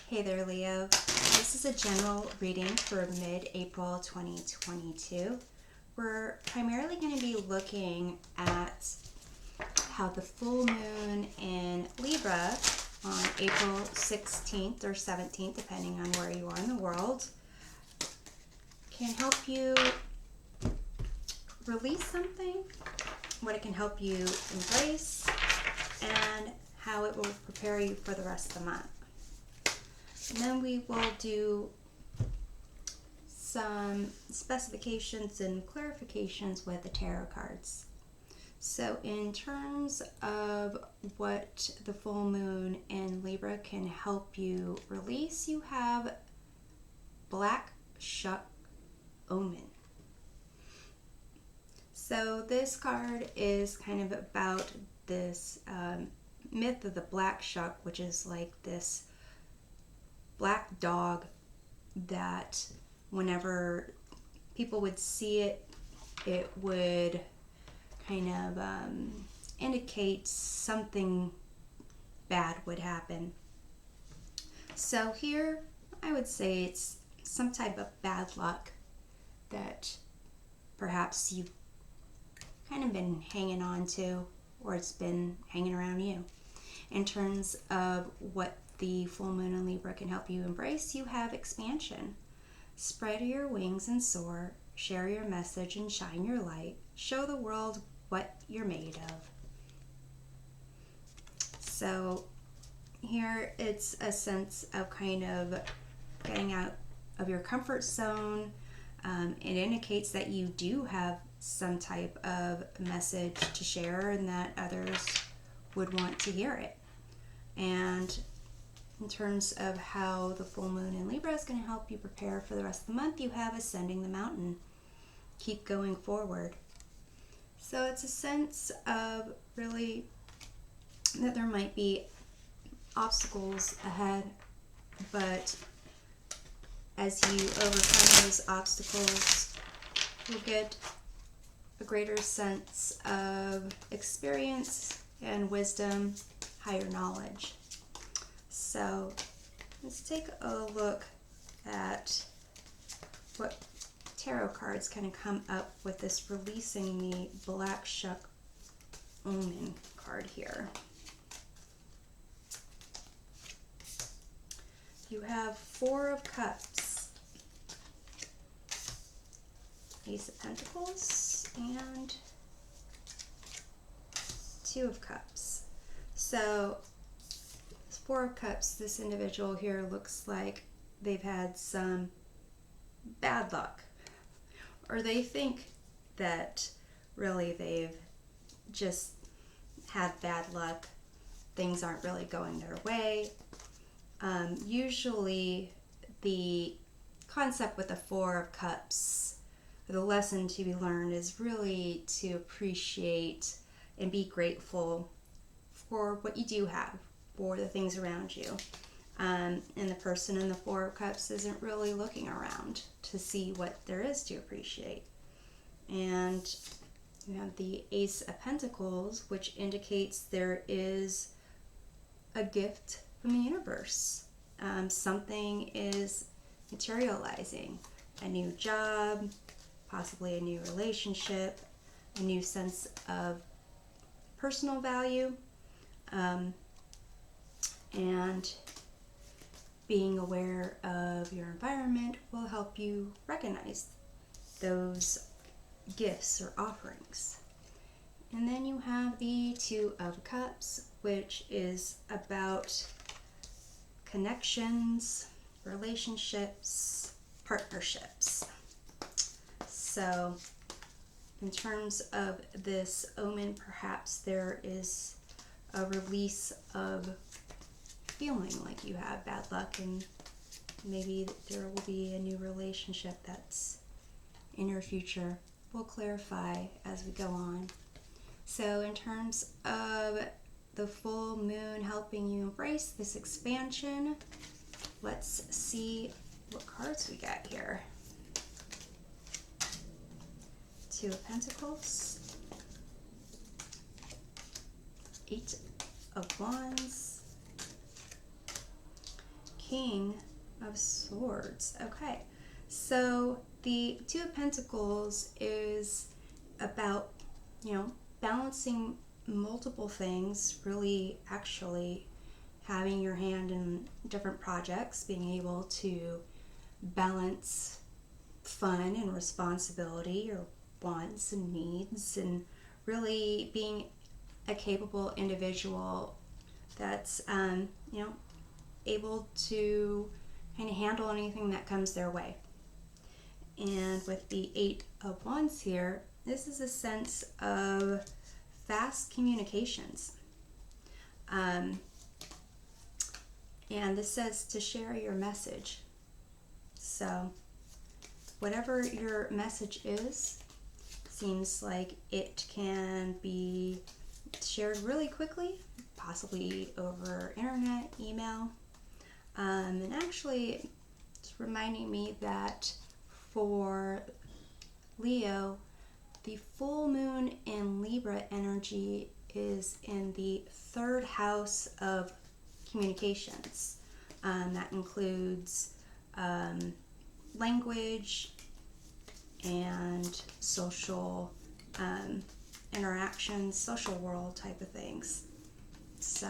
Hey there, Leo. This is a general reading for mid-April 2022. We're primarily going to be looking at how the full moon in Libra on April 16th or 17th, depending on where you are in the world, can help you release something, what it can help you embrace, and how it will prepare you for the rest of the month. And then we will do some specifications and clarifications with the tarot cards. So in terms of what the full moon in Libra can help you release, you have Black Shuck Omen. So this card is kind of about this myth of the black shuck, which is like this black dog that whenever people would see it, it would kind of indicate something bad would happen. So here I would say it's some type of bad luck that perhaps you've kind of been hanging on to, or it's been hanging around you. In terms of what the full moon in Libra can help you embrace, you have expansion. Spread your wings and soar, share your message and shine your light, show the world what you're made of. So here it's a sense of kind of getting out of your comfort zone. It indicates that you do have some type of message to share and that others would want to hear it. And in terms of how the full moon in Libra is going to help you prepare for the rest of the month, you have Ascending the Mountain. Keep going forward. So it's a sense of really that there might be obstacles ahead, but as you overcome those obstacles, you'll get a greater sense of experience and wisdom, higher knowledge. So let's take a look at what tarot cards kind of come up with this releasing the Black Shuck Omen card here. You have Four of Cups, Ace of Pentacles, and Two of Cups. So Four of Cups, this individual here looks like they've had some bad luck, or they think that really they've just had bad luck. Things aren't really going their way. Usually the concept with the Four of Cups, the lesson to be learned is really to appreciate and be grateful for what you do have, for the things around you. And the person in the Four of Cups isn't really looking around to see what there is to appreciate. And you have the Ace of Pentacles, which indicates there is a gift from the universe. Something is materializing. A new job, possibly a new relationship, a new sense of personal value, and being aware of your environment will help you recognize those gifts or offerings. And then you have the Two of Cups, which is about connections, relationships, partnerships. So in terms of this omen, perhaps there is a release of feeling like you have bad luck, and maybe there will be a new relationship that's in your future. We'll clarify as we go on. So in terms of the full moon helping you embrace this expansion, let's see what cards we got here. Two of Pentacles, Eight of Wands, King of Swords. Okay, so the Two of Pentacles is about, balancing multiple things, really actually having your hand in different projects, being able to balance fun and responsibility, your wants and needs, and really being a capable individual that's, able to kind of handle anything that comes their way. And with the Eight of Wands here, this is a sense of fast communications. And this says to share your message. So whatever your message is, seems like it can be shared really quickly, possibly over internet, email. And actually, it's reminding me that for Leo, the full moon in Libra energy is in the third house of communications. That includes language and social interactions, social world type of things. So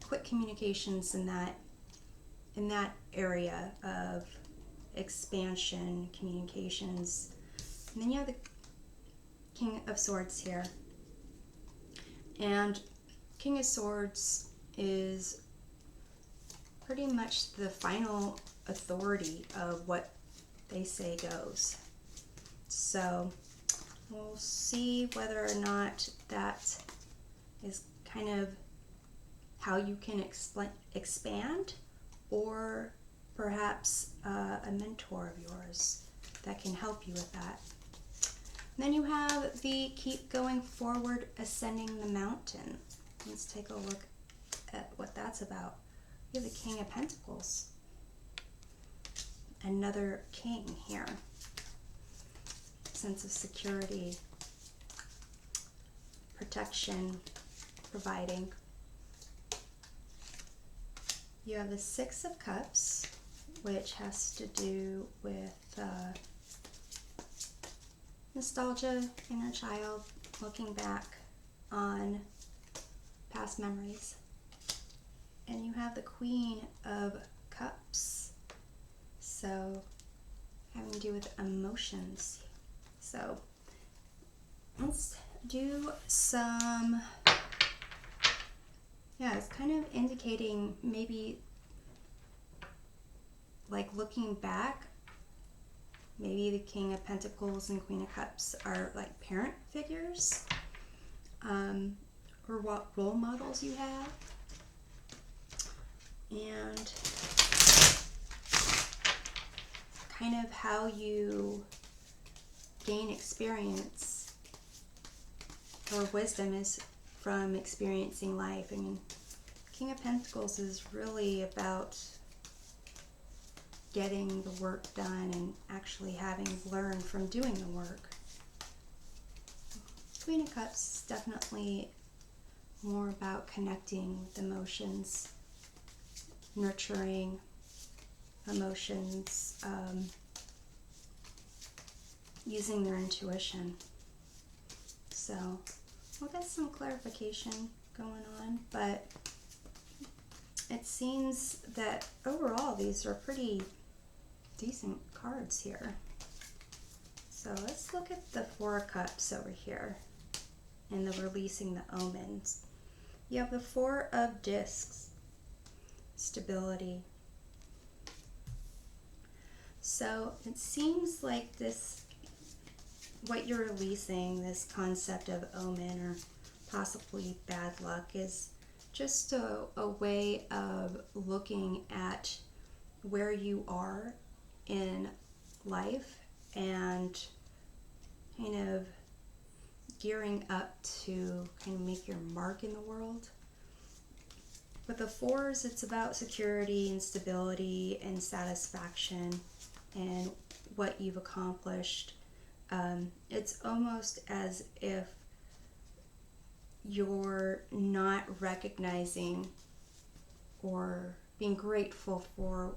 quick communications in that area of expansion, communications. And then you have the King of Swords here. And King of Swords is pretty much the final authority of what they say goes. So we'll see whether or not that is kind of how you can expand, or perhaps a mentor of yours that can help you with that. And then you have the keep going forward, ascending the mountain. Let's take a look at what that's about. You have the King of Pentacles. Another king here. Sense of security, protection, providing. You have the Six of Cups, which has to do with nostalgia, inner child, looking back on past memories. And you have the Queen of Cups, so having to do with emotions. So let's do some, it's kind of indicating maybe like looking back, maybe the King of Pentacles and Queen of Cups are like parent figures, or what role models you have. And kind of how you gain experience or wisdom is from experiencing life. I mean, King of Pentacles is really about getting the work done and actually having learned from doing the work. Queen of Cups is definitely more about connecting with emotions, nurturing emotions, using their intuition. So we'll get some clarification going on, but it seems that overall these are pretty decent cards here. So let's look at the Four of Cups over here and the releasing the omens. You have the Four of Discs, stability. So it seems like this, what you're releasing, this concept of omen or possibly bad luck, is just a way of looking at where you are in life and kind of gearing up to kind of make your mark in the world. With the fours, it's about security and stability and satisfaction and what you've accomplished. It's almost as if you're not recognizing or being grateful for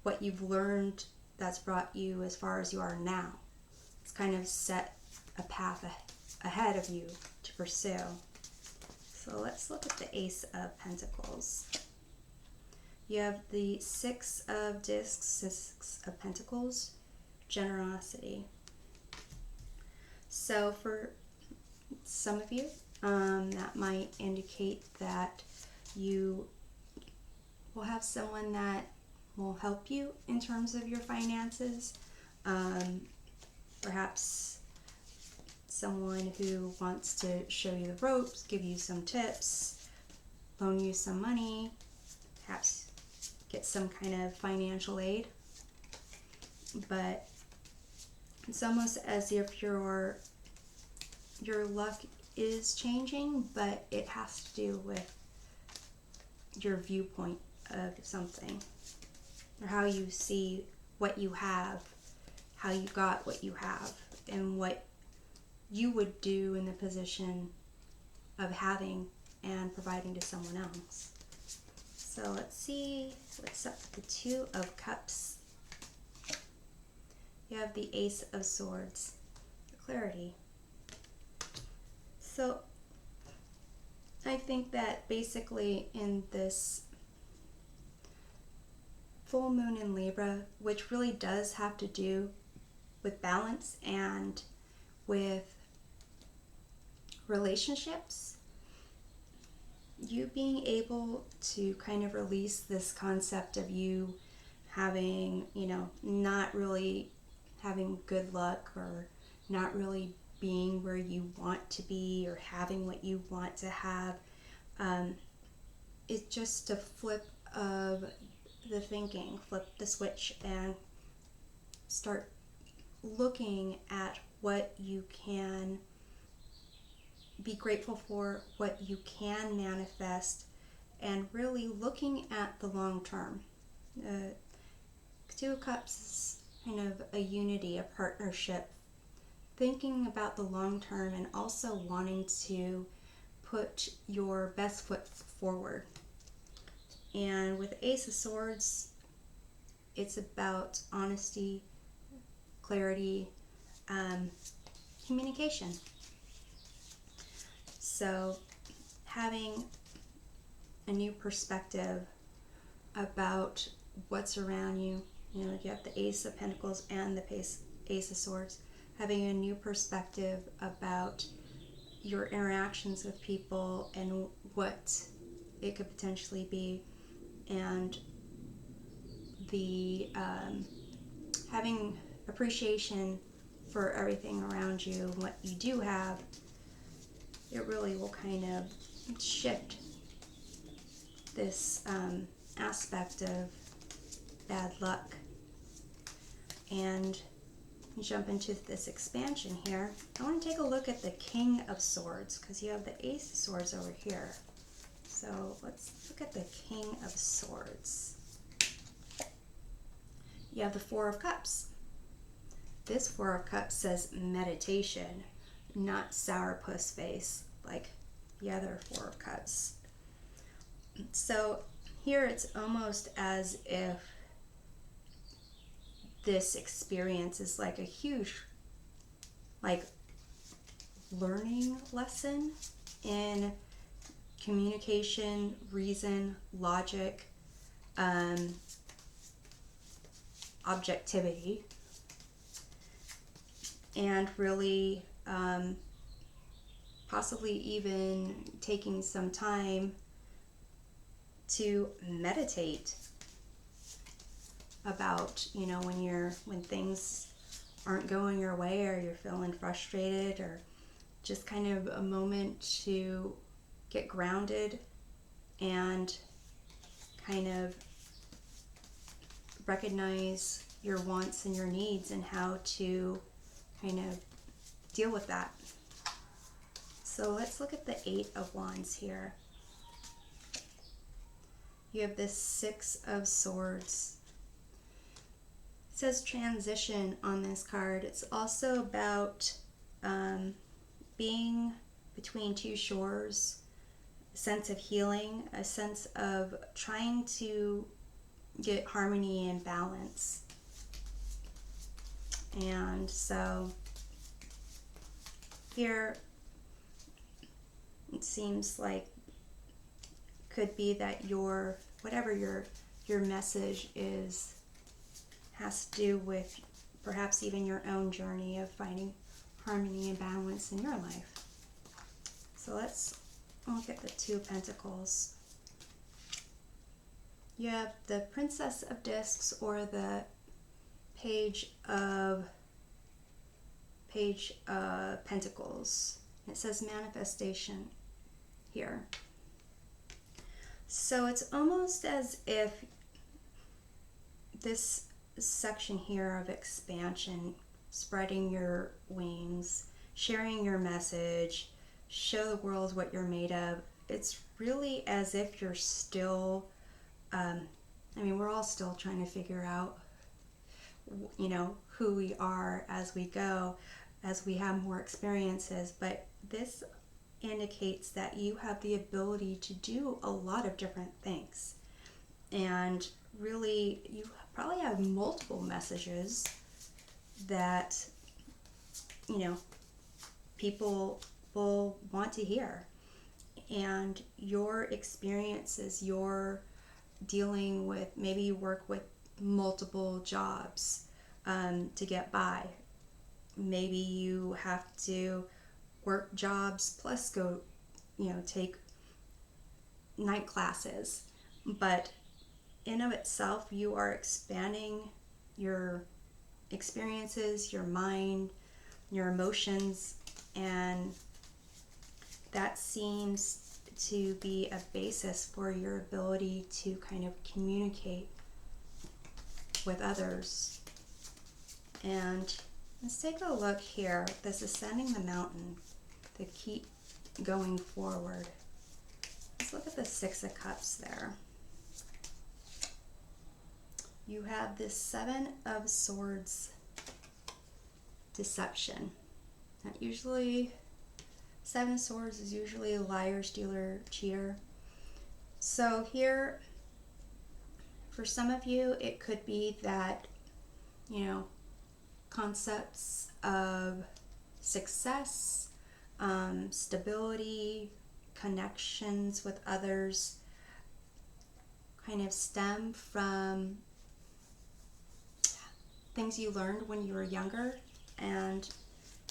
what you've learned that's brought you as far as you are now. It's kind of set a path ahead of you to pursue. So let's look at the Ace of Pentacles. You have the Six of Discs, Six of Pentacles, generosity. So for some of you, that might indicate that you will have someone that will help you in terms of your finances. Perhaps someone who wants to show you the ropes, give you some tips, loan you some money, perhaps get some kind of financial aid. But it's almost as if your luck is changing, but it has to do with your viewpoint of something, or how you see what you have, how you got what you have, and what you would do in the position of having and providing to someone else. So let's see what's up with the Two of Cups. You have the Ace of Swords, clarity. So I think that basically in this full moon in Libra, which really does have to do with balance and with relationships, you being able to kind of release this concept of you having, not really having good luck, or not really being where you want to be, or having what you want to have. It's just a flip of the thinking, flip the switch and start looking at what you can be grateful for, what you can manifest, and really looking at the long term. Two of Cups is kind of a unity, a partnership, thinking about the long term and also wanting to put your best foot forward. And with Ace of Swords, it's about honesty, clarity, communication. So having a new perspective about what's around you, you have the Ace of Pentacles and the Ace of Swords, having a new perspective about your interactions with people and what it could potentially be, and the having appreciation for everything around you and what you do have. It really will kind of shift this aspect of bad luck. And jump into this expansion here. I want to take a look at the King of Swords, because you have the Ace of Swords over here. So let's look at the King of Swords. You have the Four of Cups. This Four of Cups says meditation, not sourpuss face like the other Four of Cups. So here it's almost as if this experience is like a huge learning lesson in communication, reason, logic, objectivity, and really possibly even taking some time to meditate about, when things aren't going your way, or you're feeling frustrated, or just kind of a moment to get grounded and kind of recognize your wants and your needs and how to kind of deal with that. So let's look at the Eight of Wands here. You have this Six of Swords. It says transition on this card. It's also about being between two shores, sense of healing, a sense of trying to get harmony and balance. And so here it seems like could be that your whatever your message is has to do with perhaps even your own journey of finding harmony and balance in your life. So let's look at the Two of Pentacles. You have the Princess of Discs, or the Page of Pentacles. It says manifestation here. So it's almost as if this section here of expansion, spreading your wings, sharing your message, show the world what you're made of, it's really as if you're still, we're all still trying to figure out, who we are as we go, as we have more experiences, but this indicates that you have the ability to do a lot of different things. And really, you probably have multiple messages that, people will want to hear. And your experiences, you're dealing with, maybe you work with multiple jobs to get by. Maybe you have to work jobs plus go, take night classes. But in of itself, you are expanding your experiences, your mind, your emotions, and that seems to be a basis for your ability to kind of communicate with others. And let's take a look here. This Ascending the Mountain, to keep going forward. Let's look at the Six of Cups there. You have this Seven of Swords, deception. That usually, Seven of Swords is usually a liar, stealer, cheater. So here, for some of you, it could be that, concepts of success, stability, connections with others kind of stem from things you learned when you were younger, and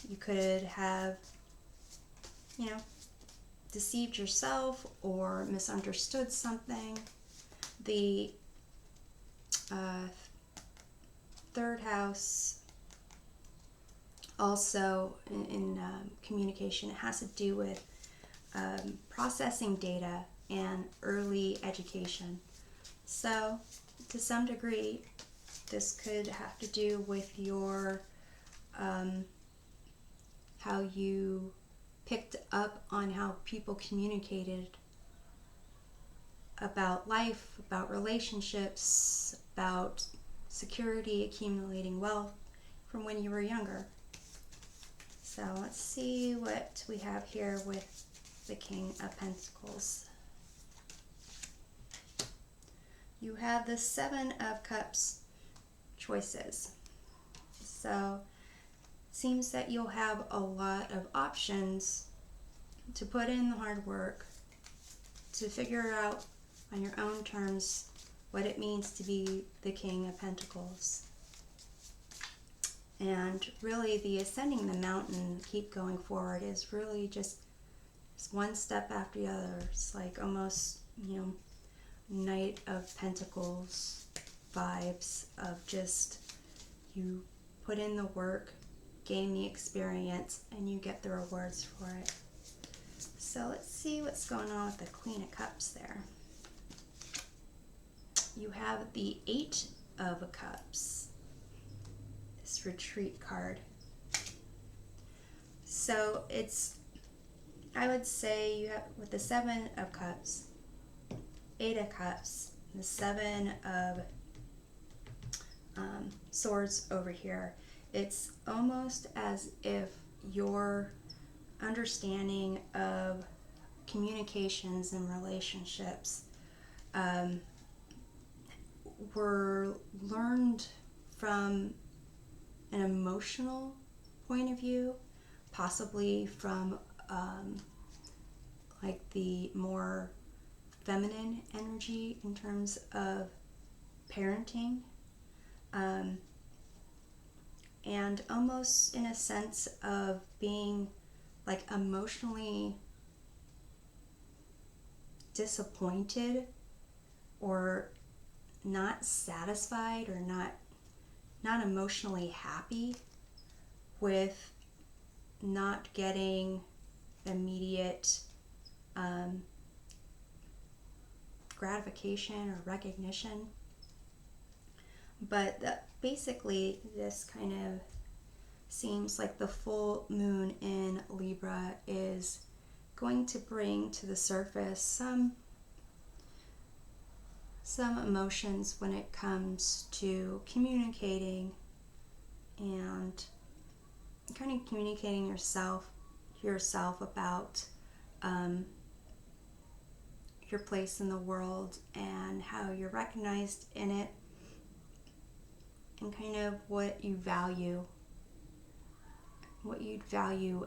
you could have, deceived yourself or misunderstood something. The third house also in communication, it has to do with processing data and early education. So to some degree, this could have to do with your how you picked up on how people communicated about life, about relationships, about security, accumulating wealth from when you were younger. So let's see what we have here with the King of Pentacles. You have the Seven of Cups, choices. So it seems that you'll have a lot of options to put in the hard work to figure out on your own terms what it means to be the King of Pentacles. And really, the Ascending the Mountain, keep going forward, is really just one step after the other. It's like almost, Knight of Pentacles vibes of just, you put in the work, gain the experience, and you get the rewards for it. So let's see what's going on with the Queen of Cups there. You have the Eight of Cups, this retreat card. So it's, I would say you have, with the Seven of Cups, Eight of Cups, the Seven of Swords over here, it's almost as if your understanding of communications and relationships were learned from an emotional point of view, possibly from like the more feminine energy in terms of parenting, and almost in a sense of being like emotionally disappointed or not satisfied or not emotionally happy with not getting immediate gratification or recognition. But basically, this kind of seems like the full moon in Libra is going to bring to the surface some emotions when it comes to communicating and kind of communicating yourself about your place in the world and how you're recognized in it, and kind of what you'd value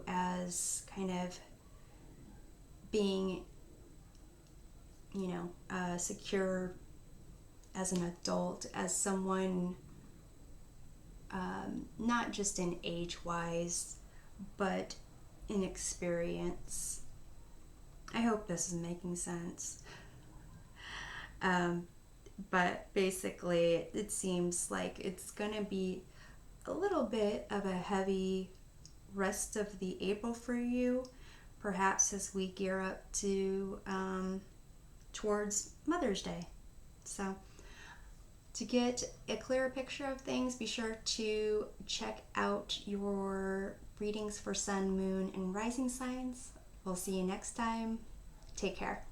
as kind of being, secure as an adult, as someone, not just in age-wise, but in experience. I hope this is making sense. But basically, it seems like it's going to be a little bit of a heavy rest of the April for you, perhaps as we gear up to towards Mother's Day. So to get a clearer picture of things, be sure to check out your readings for Sun, Moon, and Rising signs. We'll see you next time. Take care.